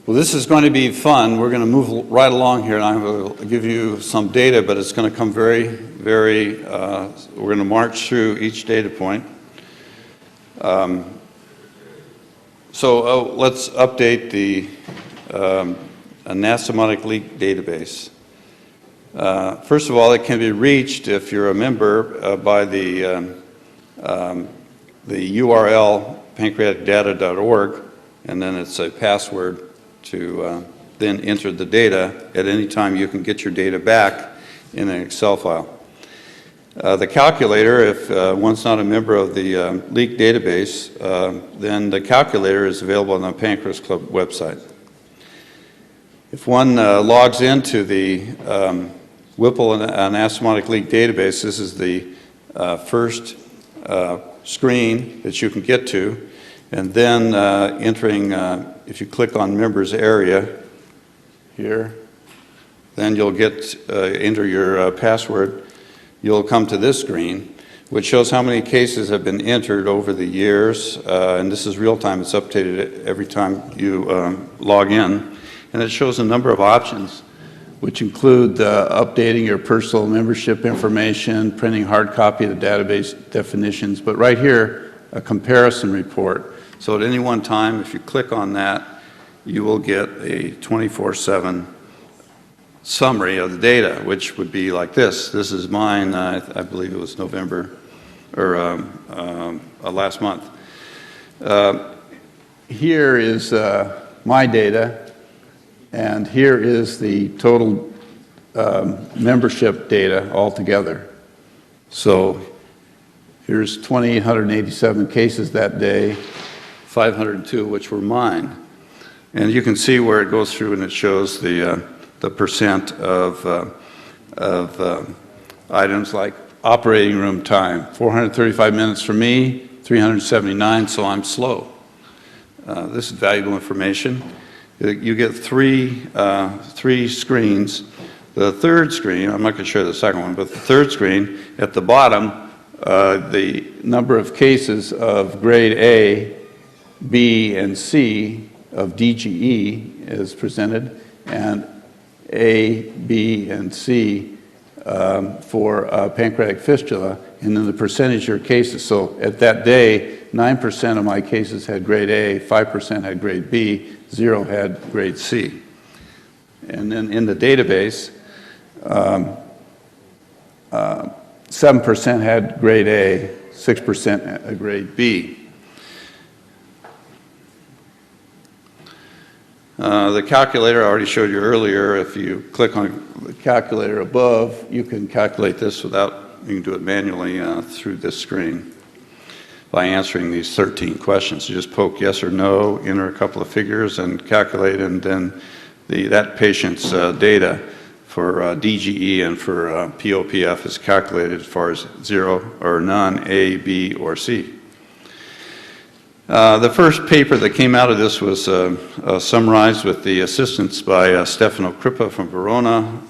Well, this is going to be fun. We're going to move right along here, and I will give you some data, but it's going to come we're going to march through each data point. So let's update the anastomotic leak database. First of all, it can be reached if you're a member by the URL pancreaticdata.org, and then it's a password to then enter the data. At any time you can get your data back in an Excel file. The calculator, if one's not a member of the leak database, then the calculator is available on the Pancreas Club website. If one logs into the Whipple anastomotic leak database, this is the first screen that you can get to, and then entering, if you click on members area here, then you'll get, enter your password. You'll come to this screen, which shows how many cases have been entered over the years, and this is real time. It's updated every time you log in, and it shows a number of options, which include updating your personal membership information, printing hard copy of the database definitions, but right here, a comparison report. So at any one time, if you click on that, you will get a 24/7 summary of the data, which would be like this. This is mine, I believe it was November, or last month. Here is my data, and here is the total membership data altogether. So here's 2,887 cases that day, 502 which were mine. And you can see where it goes through and it shows the percent of items like operating room time, 435 minutes for me, 379, so I'm slow. This is valuable information. You get three screens. The third screen, I'm not going to show you the second one, but the third screen, at the bottom, the number of cases of grade A, B, and C of DGE is presented, and A, B, and C for pancreatic fistula, and then the percentage of your cases. So at that day, 9% of my cases had grade A, 5% had grade B, 0 had grade C. And then in the database, 7% had grade A, 6% had grade B. The calculator I already showed you earlier. If you click on the calculator above, you can calculate this without, you can do it manually through this screen by answering these 13 questions. You just poke yes or no, enter a couple of figures, and calculate, and then that patient's data for DGE and for POPF is calculated as far as 0 or none, A, B, or C. The first paper that came out of this was summarized with the assistance by Stefano Crippa from Verona,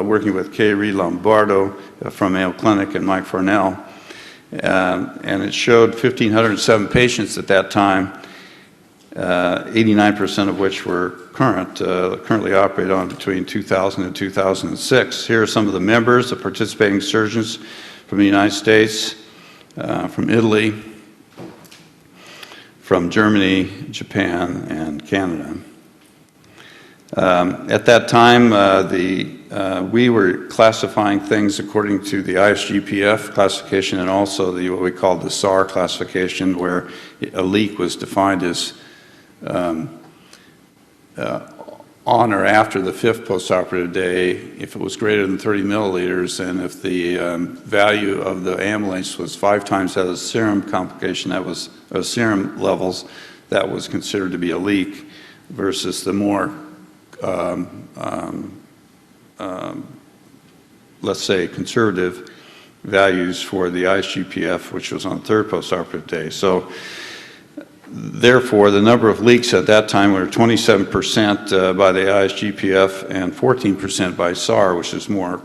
working with Kay Lombardo from Mayo Clinic and Mike Farnell. And it showed 1,507 patients at that time, 89% of which were currently operated on between 2000 and 2006. Here are some of the members, the participating surgeons from the United States, from Italy, from Germany, Japan, and Canada. At that time, we were classifying things according to the ISGPF classification and also what we called the SAR classification, where a leak was defined as on or after the 5th postoperative day, if it was greater than 30 milliliters, and if the value of the amylase was 5 times that of serum complication, that was serum levels, that was considered to be a leak, versus the more let's say conservative values for the ISGPF, which was on 3rd postoperative day. So therefore, the number of leaks at that time were 27% by the ISGPF and 14% by SAR, which is more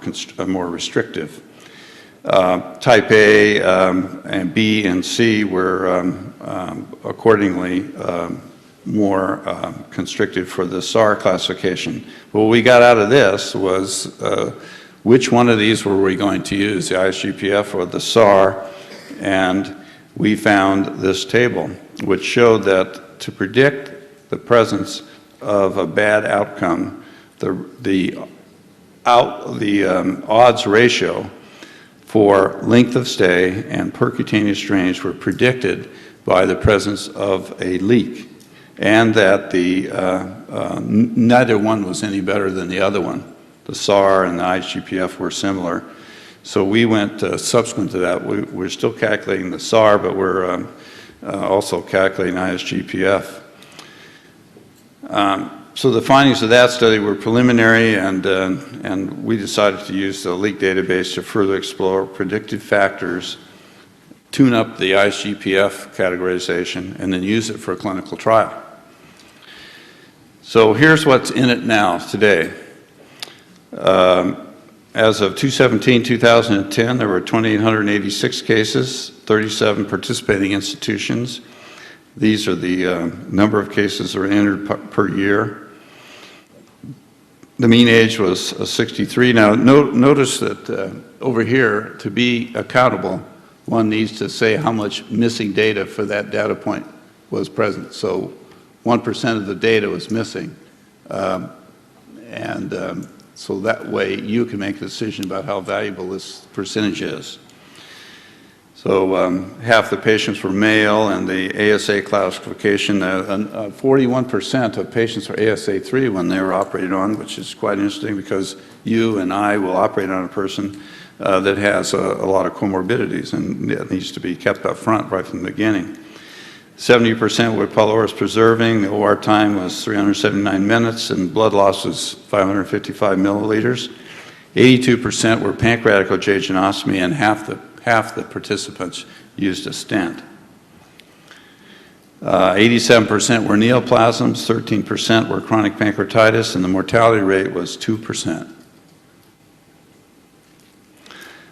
restrictive. Type A and B and C were accordingly more constricted for the SAR classification. What we got out of this was which one of these were we going to use, the ISGPF or the SAR, and we found this table, which showed that to predict the presence of a bad outcome, the odds ratio for length of stay and percutaneous drainage were predicted by the presence of a leak, and that neither one was any better than the other one. The SAR and the ISGPF were similar. So we went subsequent to that. We're still calculating the SAR, but we're also calculating ISGPF. So the findings of that study were preliminary, and we decided to use the leak database to further explore predictive factors, tune up the ISGPF categorization, and then use it for a clinical trial. So here's what's in it now today. As of 2010, there were 2,886 cases, 37 participating institutions. These are the number of cases that are entered per year. The mean age was 63. Now, notice that over here, to be accountable, one needs to say how much missing data for that data point was present. So 1% of the data was missing. So that way you can make a decision about how valuable this percentage is. So half the patients were male, and the ASA classification, 41% of patients were ASA 3 when they were operated on, which is quite interesting because you and I will operate on a person that has a lot of comorbidities, and that needs to be kept up front right from the beginning. 70% were pylorus preserving. The OR time was 379 minutes, and blood loss was 555 milliliters. 82% were pancreatic osteogenostomy, and half the participants used a stent. 87% were neoplasms, 13% were chronic pancreatitis, and the mortality rate was 2%.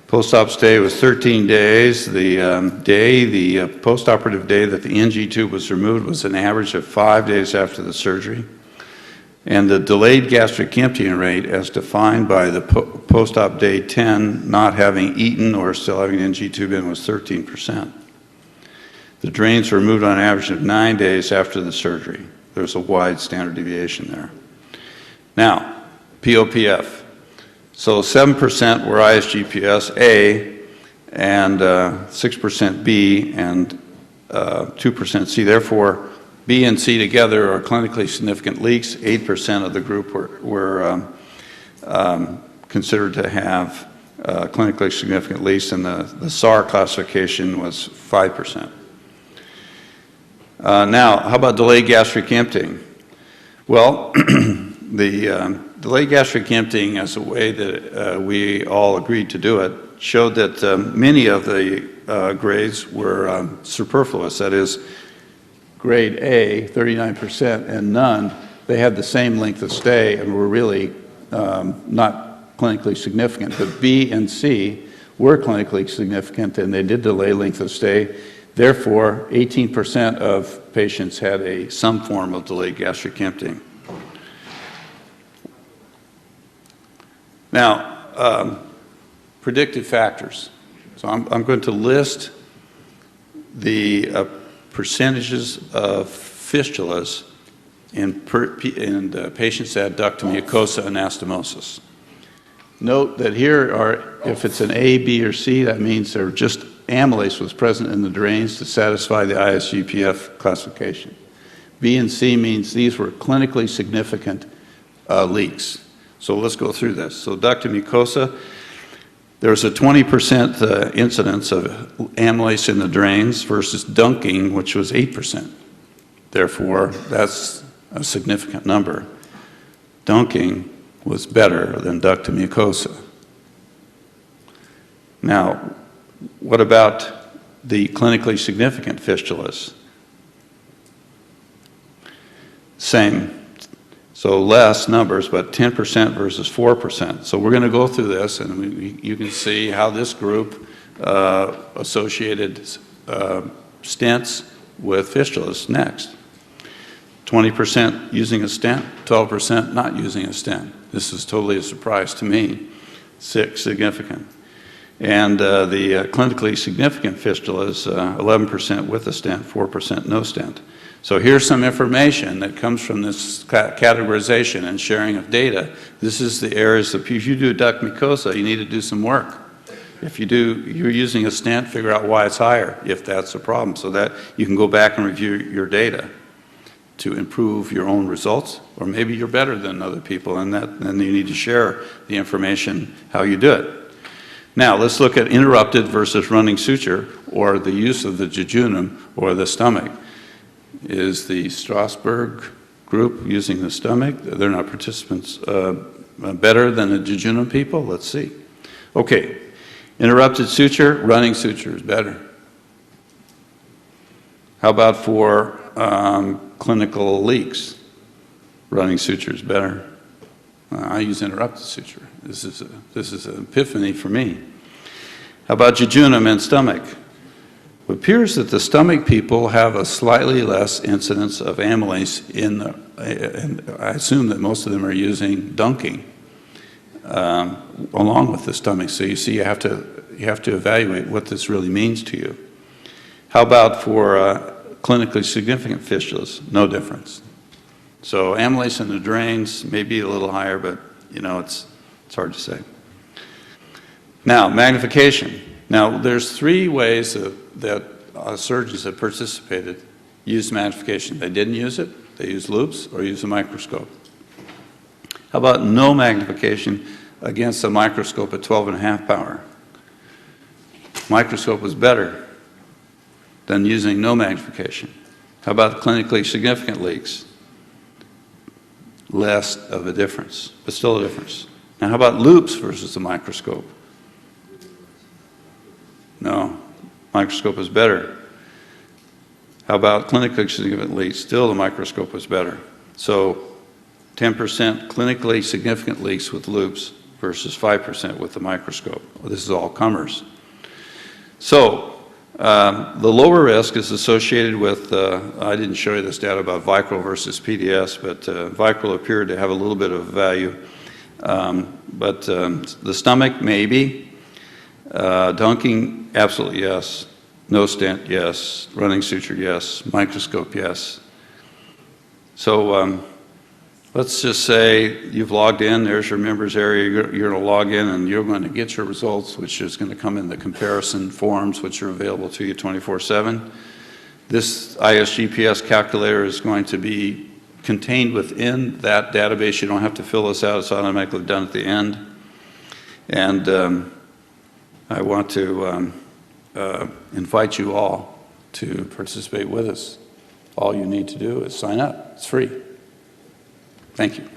Post-op stay was 13 days. The post-operative day that the NG tube was removed was an average of 5 days after the surgery. And the delayed gastric emptying rate, as defined by the post-op day 10, not having eaten or still having an NG tube in, was 13%. The drains were removed on average of 9 days after the surgery. There's a wide standard deviation there. Now, POPF. So 7% were ISGPS A, and 6% B, and 2% C. Therefore, B and C together are clinically significant leaks. 8% of the group were considered to have clinically significant leaks, and the SAR classification was 5%. Now, how about delayed gastric emptying? Well, the delayed gastric emptying, as a way that we all agreed to do it, showed that many of the grades were superfluous. That is, grade A, 39%, and none, they had the same length of stay and were really not clinically significant. But B and C were clinically significant, and they did delay length of stay. Therefore, 18% of patients had some form of delayed gastric emptying. Now, predictive factors. So I'm going to list the percentages of fistulas in patients that had ductal mucosa anastomosis. Note that here are, if it's an A, B, or C, that means there just amylase was present in the drains to satisfy the ISGPF classification. B and C means these were clinically significant leaks. So let's go through this. So ductal mucosa, there's a 20% incidence of amylase in the drains versus dunking, which was 8%. Therefore, that's a significant number. Dunking was better than ductal mucosa. Now, what about the clinically significant fistulas? Same. So less numbers, but 10% versus 4%. So we're going to go through this, and you can see how this group associated stents with fistulas next. 20% using a stent, 12% not using a stent. This is totally a surprise to me. Significant. And the clinically significant fistula is 11% with a stent, 4% no stent. So here's some information that comes from this categorization and sharing of data. This is the areas of, if you do duct mucosa, you need to do some work. If you're using a stent, figure out why it's higher, if that's a problem, so that you can go back and review your data to improve your own results, or maybe you're better than other people, and then you need to share the information how you do it. Now, let's look at interrupted versus running suture, or the use of the jejunum or the stomach. Is the Strasbourg group using the stomach? They're not participants better than the jejunum people? Let's see. Okay, interrupted suture, running suture is better. How about for clinical leaks? Running suture is better. I use interrupted suture. This is an epiphany for me. How about jejunum and stomach? It appears that the stomach people have a slightly less incidence of amylase and I assume that most of them are using dunking along with the stomach. So you see, you have to evaluate what this really means to you. How about for clinically significant fistulas? No difference. So amylase in the drains may be a little higher, but it's hard to say. Now, magnification. Now, there's three ways that surgeons that participated used magnification. They didn't use it, they used loops, or used a microscope. How about no magnification against a microscope at 12.5 power? Microscope was better than using no magnification. How about clinically significant leaks? Less of a difference, but still a difference. Now, how about loops versus the microscope? No, microscope is better. How about clinically significant leaks? Still, the microscope was better. So 10% clinically significant leaks with loops versus 5% with the microscope. Well, this is all comers. So the lower risk is associated with, I didn't show you this data about Vicryl versus PDS, but Vicryl appeared to have a little bit of value. But the stomach, maybe. Dunking, absolutely yes. No stent, yes. Running suture, yes. Microscope, yes. So let's just say you've logged in. There's your members area. You're going to log in, and you're going to get your results, which is going to come in the comparison forms, which are available to you 24/7. This ISGPS calculator is going to be contained within that database. You don't have to fill this out. It's automatically done at the end. And I want to invite you all to participate with us. All you need to do is sign up. It's free. Thank you.